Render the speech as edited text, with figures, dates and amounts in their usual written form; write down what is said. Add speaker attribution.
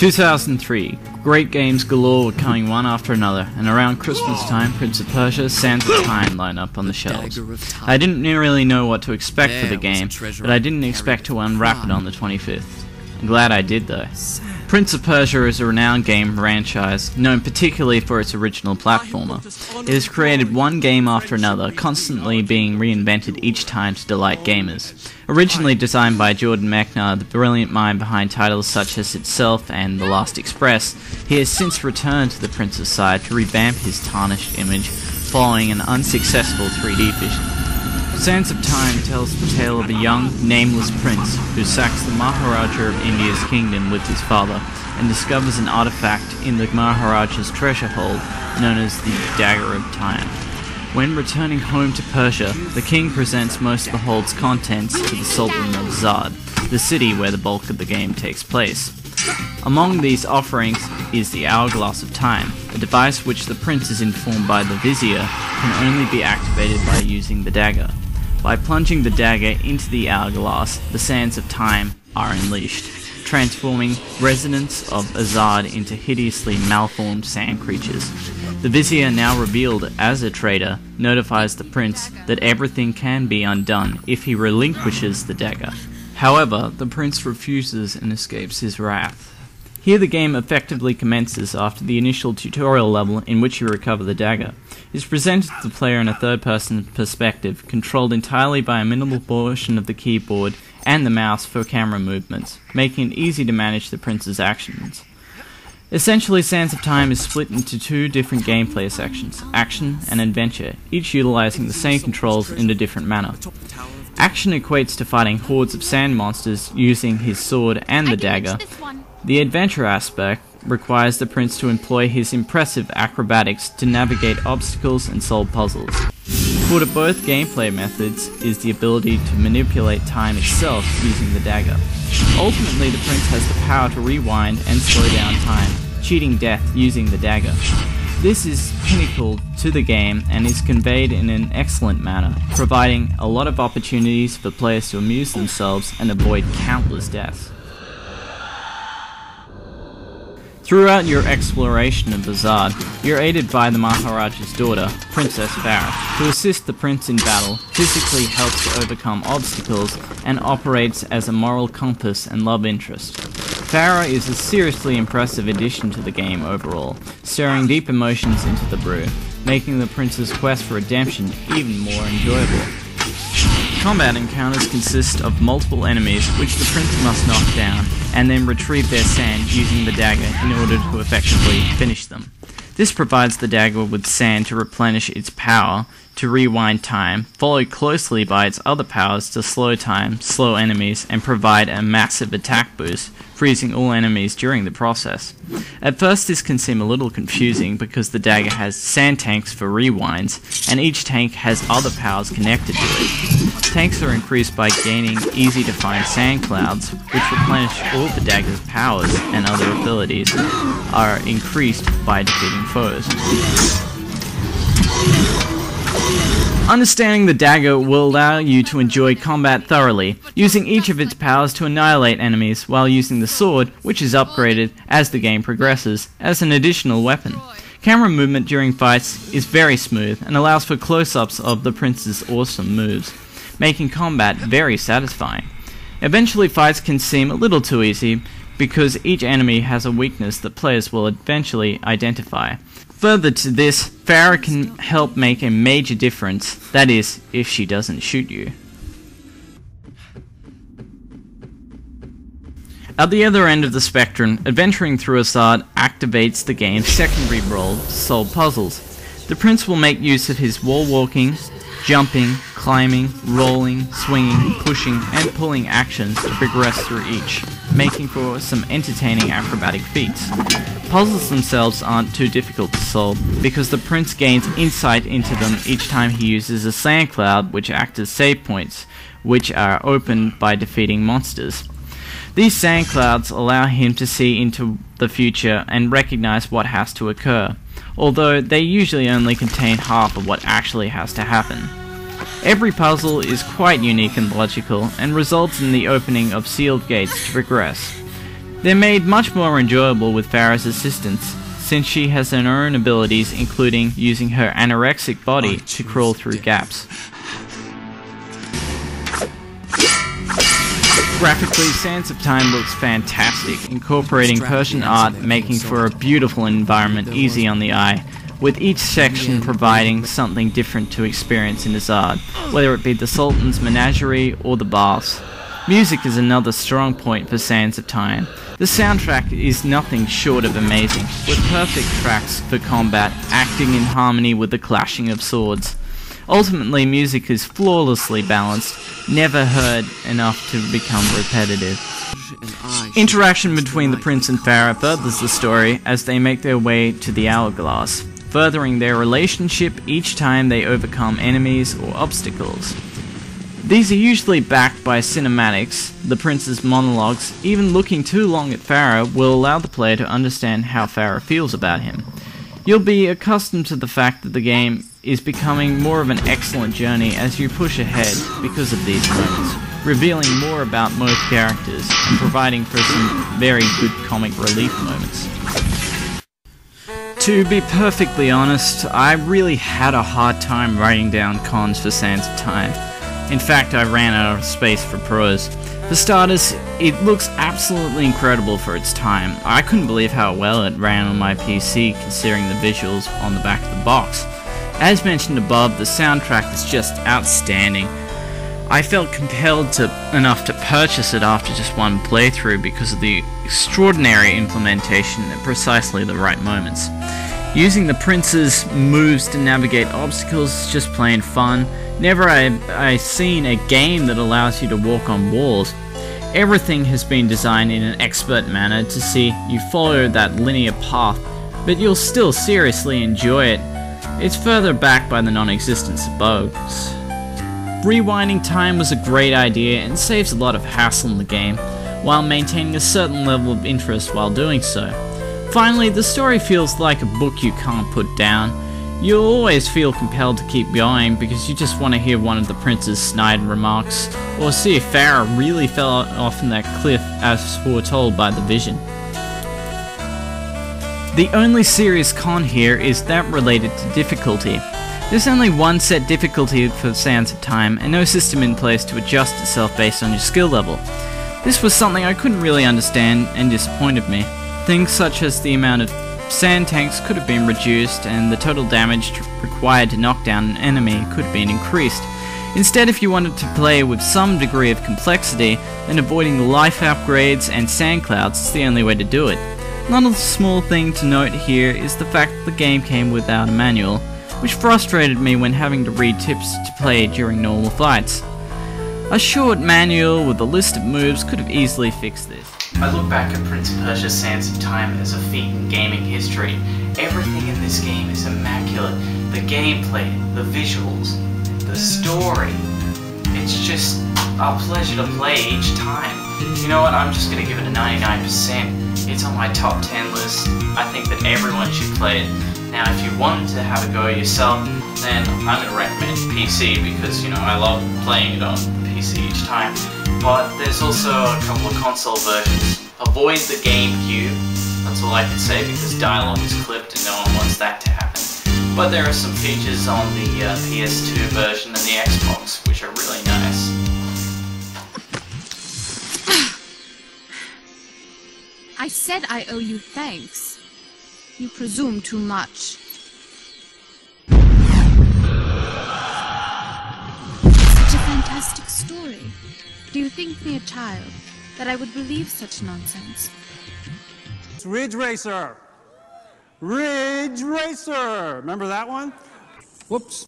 Speaker 1: 2003. Great games galore were coming one after another, and around Christmas time, Prince of Persia, Sands of Time line up on the shelves. I didn't really know what to expect for the game, but I didn't expect to unwrap it on the 25th. I'm glad I did though. Prince of Persia is a renowned game franchise, known particularly for its original platformer. It has created one game after another, constantly being reinvented each time to delight gamers. Originally designed by Jordan Mechner, the brilliant mind behind titles such as Itself and The Last Express, he has since returned to the Prince's side to revamp his tarnished image following an unsuccessful 3D vision. Sands of Time tells the tale of a young, nameless prince who sacks the Maharaja of India's kingdom with his father and discovers an artifact in the Maharaja's treasure hold known as the Dagger of Time. When returning home to Persia, the king presents most of the hold's contents to the Sultan of Azad, the city where the bulk of the game takes place. Among these offerings is the Hourglass of Time, a device which the prince is informed by the vizier can only be activated by using the dagger. By plunging the dagger into the hourglass, the sands of time are unleashed, transforming residents of Azad into hideously malformed sand creatures. The vizier, now revealed as a traitor, notifies the prince that everything can be undone if he relinquishes the dagger. However, the prince refuses and escapes his wrath. Here the game effectively commences after the initial tutorial level in which you recover the dagger. It is presented to the player in a third-person perspective, controlled entirely by a minimal portion of the keyboard and the mouse for camera movements, making it easy to manage the prince's actions. Essentially, Sands of Time is split into two different gameplay sections, action and adventure, each utilizing the same controls in a different manner. Action equates to fighting hordes of sand monsters using his sword and the dagger. The adventure aspect requires the prince to employ his impressive acrobatics to navigate obstacles and solve puzzles. Core to both gameplay methods is the ability to manipulate time itself using the dagger. Ultimately, the prince has the power to rewind and slow down time, cheating death using the dagger. This is pinnacle to the game and is conveyed in an excellent manner, providing a lot of opportunities for players to amuse themselves and avoid countless deaths. Throughout your exploration of Azad, you're aided by the Maharaja's daughter, Princess Farah, who assists the prince in battle, physically helps to overcome obstacles, and operates as a moral compass and love interest. Farah is a seriously impressive addition to the game overall, stirring deep emotions into the brew, making the prince's quest for redemption even more enjoyable. Combat encounters consist of multiple enemies which the prince must knock down, and then retrieve their sand using the dagger in order to effectively finish them. This provides the dagger with sand to replenish its power, to rewind time, followed closely by its other powers to slow time, slow enemies, and provide a massive attack boost, freezing all enemies during the process. At first this can seem a little confusing because the dagger has sand tanks for rewinds, and each tank has other powers connected to it. Tanks are increased by gaining easy to find sand clouds, which replenish all the dagger's powers, and other abilities are increased by defeating foes. Understanding the dagger will allow you to enjoy combat thoroughly, using each of its powers to annihilate enemies while using the sword, which is upgraded as the game progresses, as an additional weapon. Camera movement during fights is very smooth and allows for close-ups of the prince's awesome moves, making combat very satisfying. Eventually fights can seem a little too easy because each enemy has a weakness that players will eventually identify. Further to this, Farah can help make a major difference, that is, if she doesn't shoot you. At the other end of the spectrum, adventuring through Azad activates the game's secondary role to solve puzzles. The prince will make use of his wall walking, jumping, climbing, rolling, swinging, pushing, and pulling actions to progress through each, making for some entertaining acrobatic feats. Puzzles themselves aren't too difficult to solve, because the prince gains insight into them each time he uses a sand cloud which act as save points, which are opened by defeating monsters. These sand clouds allow him to see into the future and recognize what has to occur, although they usually only contain half of what actually has to happen. Every puzzle is quite unique and logical, and results in the opening of sealed gates to progress. They're made much more enjoyable with Farah's assistance, since she has her own abilities, including using her anorexic body to crawl through gaps. Graphically, Sands of Time looks fantastic, incorporating Persian art, making for a beautiful environment easy on the eye, with each section providing something different to experience in this art, whether it be the Sultan's menagerie or the baths. Music is another strong point for Sands of Time. The soundtrack is nothing short of amazing, with perfect tracks for combat acting in harmony with the clashing of swords. Ultimately, music is flawlessly balanced, never heard enough to become repetitive. Interaction between the prince and Farah furthers the story as they make their way to the hourglass, furthering their relationship each time they overcome enemies or obstacles. These are usually backed by cinematics. The prince's monologues, even looking too long at Farah, will allow the player to understand how Farah feels about him. You'll be accustomed to the fact that the game is becoming more of an excellent journey as you push ahead because of these moments, revealing more about most characters and providing for some very good comic relief moments. To be perfectly honest, I really had a hard time writing down cons for Sands of Time. In fact, I ran out of space for pros. For starters, it looks absolutely incredible for its time. I couldn't believe how well it ran on my PC considering the visuals on the back of the box. As mentioned above, the soundtrack is just outstanding. I felt compelled enough to purchase it after just one playthrough because of the extraordinary implementation at precisely the right moments. Using the prince's moves to navigate obstacles is just plain fun. Never have I seen a game that allows you to walk on walls. Everything has been designed in an expert manner to see you follow that linear path, but you'll still seriously enjoy it. It's further backed by the non-existence of bugs. Rewinding time was a great idea and saves a lot of hassle in the game, while maintaining a certain level of interest while doing so. Finally, the story feels like a book you can't put down. You'll always feel compelled to keep going because you just want to hear one of the prince's snide remarks, or see if Farah really fell off in that cliff as foretold by the vision. The only serious con here is that related to difficulty. There's only one set difficulty for Sands of Time, and no system in place to adjust itself based on your skill level. This was something I couldn't really understand and disappointed me. Things such as the amount of sand tanks could have been reduced, and the total damage required to knock down an enemy could have been increased. Instead, if you wanted to play with some degree of complexity, then avoiding the life upgrades and sand clouds is the only way to do it. Another small thing to note here is the fact that the game came without a manual, which frustrated me when having to read tips to play during normal fights. A short manual with a list of moves could have easily fixed this. I look back at Prince of Persia Sands of Time as a feat in gaming history. Everything in this game is immaculate. The gameplay, the visuals, the story. It's just a pleasure to play each time. You know what, I'm just going to give it a 99%. It's on my top 10 list. I think that everyone should play it. Now, if you wanted to have a go yourself, then I'm going to recommend PC because, you know, I love playing it on PC each time. But there's also a couple of console versions. Avoid the GameCube, that's all I can say, because dialogue is clipped and no one wants that to happen. But there are some features on the PS2 version and the Xbox which are really nice.
Speaker 2: I said I owe you thanks. You presume too much. Such a fantastic story. Do you think me a child, that I would believe such nonsense?
Speaker 3: It's Ridge Racer! Ridge Racer! Remember that one? Whoops.